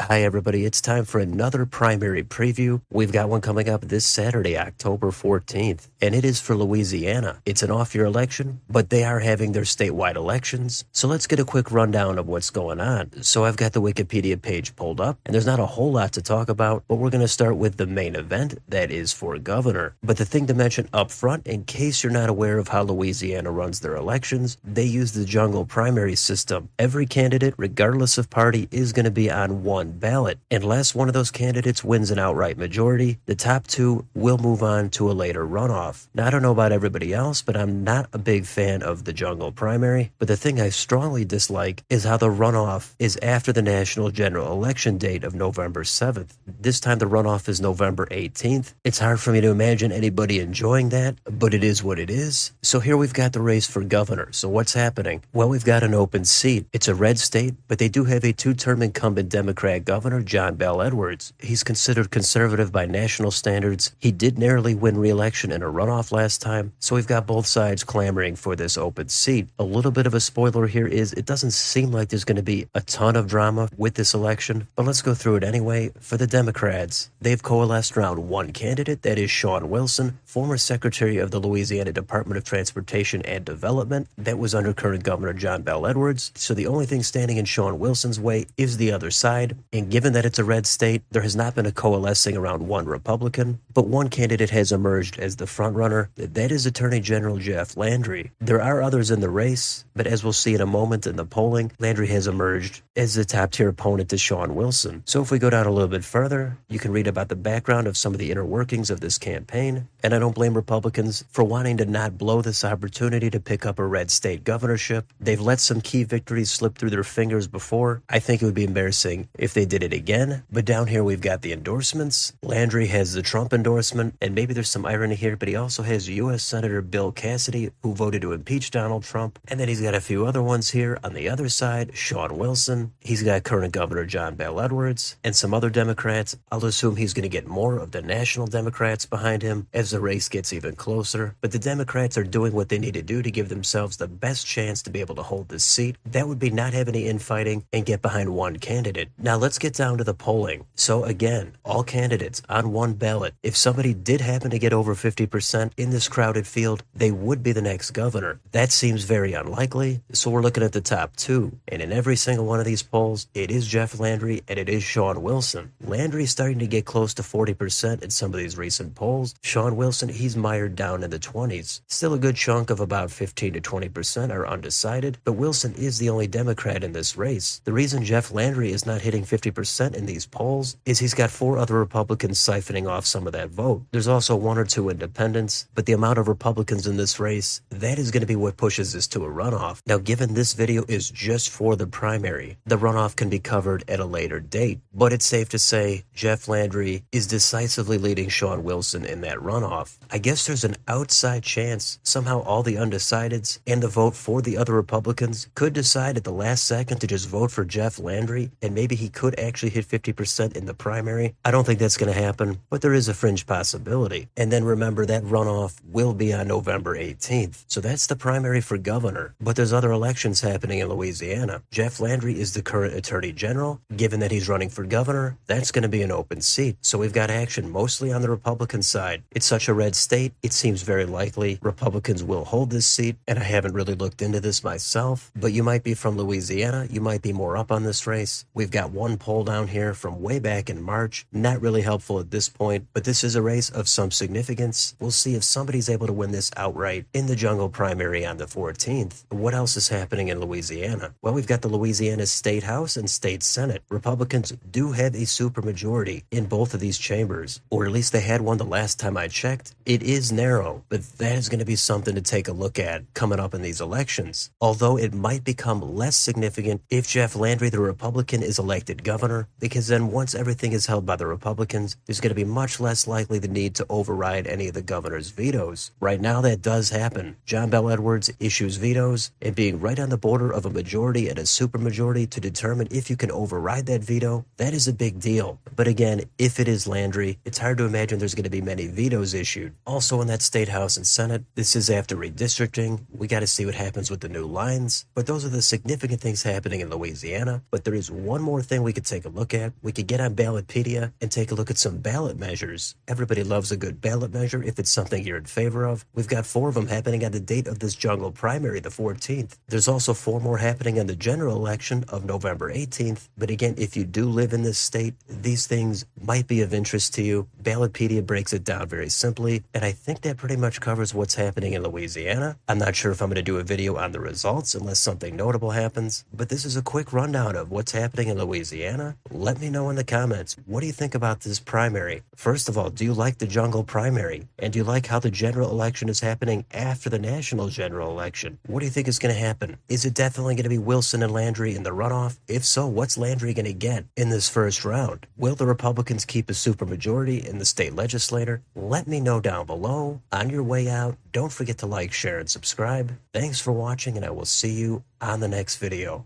Hi everybody, it's time for another primary preview. We've got one coming up this Saturday, October 14th, and it is for Louisiana. It's an off-year election, but they are having their statewide elections. So let's get a quick rundown of what's going on. So I've got the Wikipedia page pulled up, and there's not a whole lot to talk about, but we're going to start with the main event, that is for governor. But the thing to mention up front, in case you're not aware of how Louisiana runs their elections, they use the jungle primary system. Every candidate, regardless of party, is going to be on one ballot. Unless one of those candidates wins an outright majority, the top two will move on to a later runoff. Now, I don't know about everybody else, but I'm not a big fan of the jungle primary. But the thing I strongly dislike is how the runoff is after the national general election date of November 7th. This time the runoff is November 18th. It's hard for me to imagine anybody enjoying that, but it is what it is. So here we've got the race for governor. So what's happening? Well, we've got an open seat. It's a red state, but they do have a two-term incumbent Democrat governor, John Bel Edwards. He's considered conservative by national standards. He did narrowly win re-election in a runoff last time, so we've got both sides clamoring for this open seat. A little bit of a spoiler here is it doesn't seem like there's going to be a ton of drama with this election, but let's go through it anyway. For the Democrats, they've coalesced around one candidate, that is Shawn Wilson, former Secretary of the Louisiana Department of Transportation and Development. That was under current Governor John Bel Edwards, so the only thing standing in Shawn Wilson's way is the other side. And given that it's a red state, there has not been a coalescing around one Republican, but one candidate has emerged as the frontrunner. That is Attorney General Jeff Landry. There are others in the race, but as we'll see in a moment in the polling, Landry has emerged as the top-tier opponent to Shawn Wilson. So if we go down a little bit further, you can read about the background of some of the inner workings of this campaign, and I don't blame Republicans for wanting to not blow this opportunity to pick up a red state governorship. They've let some key victories slip through their fingers before. I think it would be embarrassing if they did it again. But down here we've got the endorsements. Landry has the Trump endorsement, and maybe there's some irony here, but he also has U.S. Senator Bill Cassidy, who voted to impeach Donald Trump, and then he's got a few other ones here. On the other side, Shawn Wilson. He's got current Governor John Bel Edwards, and some other Democrats. I'll assume he's going to get more of the national Democrats behind him as the race gets even closer. But the Democrats are doing what they need to do to give themselves the best chance to be able to hold this seat. That would be not have any infighting and get behind one candidate. Now let's get down to the polling. So again, all candidates on one ballot. If somebody did happen to get over 50% in this crowded field, they would be the next governor. That seems very unlikely, so we're looking at the top two. And in every single one of these polls, it is Jeff Landry and it is Shawn Wilson. Landry's starting to get close to 40% in some of these recent polls. Shawn Wilson, he's mired down in the 20s. Still a good chunk of about 15 to 20% are undecided, but Wilson is the only Democrat in this race. The reason Jeff Landry is not hitting 50% in these polls is he's got four other Republicans siphoning off some of that vote. There's also one or two independents, but the amount of Republicans in this race, that is going to be what pushes this to a runoff. Now, given this video is just for the primary, the runoff can be covered at a later date, but it's safe to say Jeff Landry is decisively leading Shawn Wilson in that runoff. I guess there's an outside chance somehow all the undecideds and the vote for the other Republicans could decide at the last second to just vote for Jeff Landry, and maybe he could actually hit 50% in the primary. I don't think that's going to happen, but there is a fringe possibility. And then remember, that runoff will be on November 18th. So that's the primary for governor. But there's other elections happening in Louisiana. Jeff Landry is the current attorney general. Given that he's running for governor, that's going to be an open seat. So we've got action mostly on the Republican side. It's such a red state, it seems very likely Republicans will hold this seat, and I haven't really looked into this myself, but you might be from Louisiana, you might be more up on this race. We've got one poll down here from way back in March, not really helpful at this point, but this is a race of some significance. We'll see if somebody's able to win this outright in the jungle primary on the 14th. What else is happening in Louisiana? Well, we've got the Louisiana State House and State Senate. Republicans do have a supermajority in both of these chambers, or at least they had one the last time I checked. It is narrow, but that is going to be something to take a look at coming up in these elections. Although it might become less significant if Jeff Landry, the Republican, is elected governor, because then once everything is held by the Republicans, there's going to be much less likely the need to override any of the governor's vetoes. Right now, that does happen. John Bel Edwards issues vetoes, and being right on the border of a majority and a supermajority to determine if you can override that veto, that is a big deal. But again, if it is Landry, it's hard to imagine there's going to be many vetoes issued. Also in that State House and Senate, this is after redistricting. We got to see what happens with the new lines, but those are the significant things happening in Louisiana. But there is one more thing we could take a look at. We could get on Ballotpedia and take a look at some ballot measures. Everybody loves a good ballot measure if it's something you're in favor of. We've got 4 of them happening on the date of this jungle primary, the 14th. There's also 4 more happening on the general election of November 18th. But again, if you do live in this state, these things might be of interest to you. Ballotpedia breaks it down very simply, and I think that pretty much covers what's happening in Louisiana. I'm not sure if I'm going to do a video on the results unless something notable happens, but this is a quick rundown of what's happening in Louisiana. Let me know in the comments, what do you think about this primary? First of all, do you like the jungle primary? And do you like how the general election is happening after the national general election? What do you think is going to happen? Is it definitely going to be Wilson and Landry in the runoff? If so, what's Landry going to get in this first round? Will the Republicans keep a supermajority in the state legislature? Let me know down below. On your way out, don't forget to like, share, and subscribe. Thanks for watching, and I will see you on the next video.